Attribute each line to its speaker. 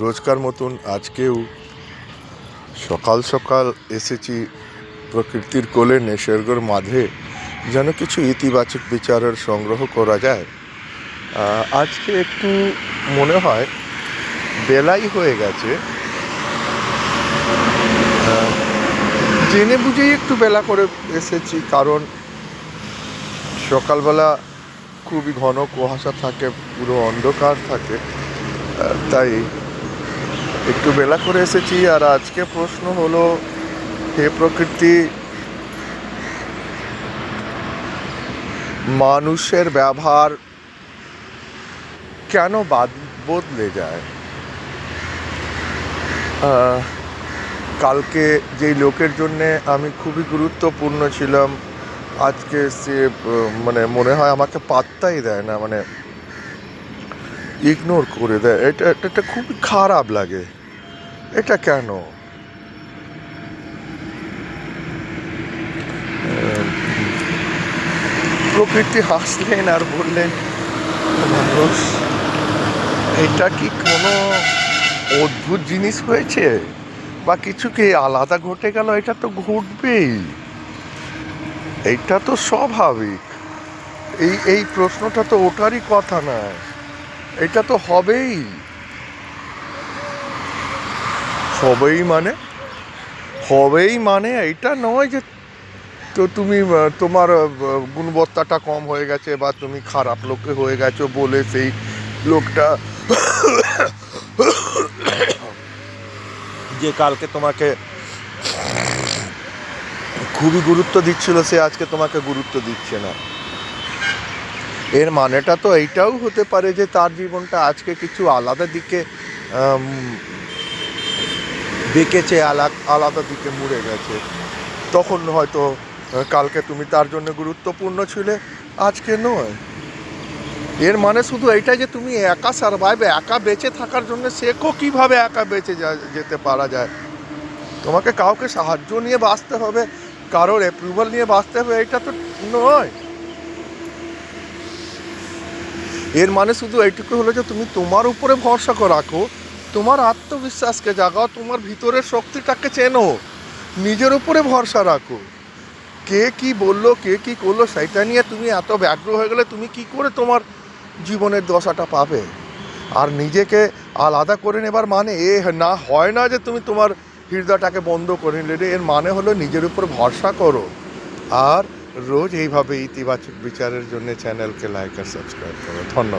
Speaker 1: রোজকার মতন আজকেও সকাল সকাল এসেছি প্রকৃতির কোলে, নিসর্গের মাঝে, যেন কিছু ইতিবাচক বিচারের সংগ্রহ করা যায়। আজকে একটু মনে হয় বেলাই হয়ে গেছে, জেনে বুঝেই একটু বেলা করে এসেছি, কারণ সকালবেলা খুবই ঘন কুয়াশা থাকে, পুরো অন্ধকার থাকে, তাই একটু বেলা করে এসেছি। আর আজকে প্রশ্ন হলো, হে প্রকৃতি, মানুষের ব্যবহার কেন বদলে যায়? কালকে যেই লোকের জন্যে আমি খুবই গুরুত্বপূর্ণ ছিলাম, আজকে সে মনে হয় আমাকে পাত্তাই দেয় না, ইগনোর করে দেয়। এটা খুবই খারাপ লাগে। এটা কেন? প্রকৃতি হাসলেন আর বললেন, মানুষ, এটা কি কোনো অদ্ভুত জিনিস হয়েছে বা কিছু কি আলাদা ঘটে গেল? এটা তো ঘটবেই, এইটা তো স্বাভাবিক। এই প্রশ্নটা তো ওঠারই কথা না, এটা তো হবেই। হবেই মানে এইটা নয় যে তো তুমি তোমার গুণবত্তাটা কম হয়ে গেছে বা তুমি খারাপ লোকে হয়ে গেছো বলে সেই লোকটা যে কালকে তোমাকে খুবই গুরুত্ব দিচ্ছিল, সে আজকে তোমাকে গুরুত্ব দিচ্ছে না। এর মানেটা তো এইটাও হতে পারে যে তার জীবনটা আজকে কিছু আলাদা দিকে বেঁকেছে, আলাদা দিকে মুড়ে গেছে। তখন হয়তো কালকে তুমি তার জন্য গুরুত্বপূর্ণ ছিলে, আজকে নয়। এর মানে শুধু এইটাই যে তুমি একা সারভাইভ, একা বেঁচে থাকার জন্য শেখো কীভাবে একা বেঁচে যেতে পারা যায়। তোমাকে কাউকে সাহায্য নিয়ে বাঁচতে হবে, কারোর অ্যাপ্রুভাল নিয়ে বাঁচতে হবে, এটা তো নয়। এর মানে শুধু এইটুকু হলো যে তুমি তোমার উপরে ভরসা রাখো, তোমার আত্মবিশ্বাসকে জাগাও, তোমার ভিতরের শক্তিটাকে চেনো, নিজের উপরে ভরসা রাখো। কে কি বললো, কে কি করলো, সেটা নিয়ে তুমি এত ব্যগ্র হয়ে গেলে তুমি কি করে তোমার জীবনের দশাটা পাবে? আর নিজেকে আলাদা করে নেবার মানে না হয় না যে তুমি তোমার হৃদয়টাকে বন্ধ করে নিলে। এর মানে হলো নিজের উপর ভরসা করো। আর রোজ এইভাবে ইতিবাচক বিচারের জন্য চ্যানেলকে লাইক আর সাবস্ক্রাইব করো। ধন্যবাদ।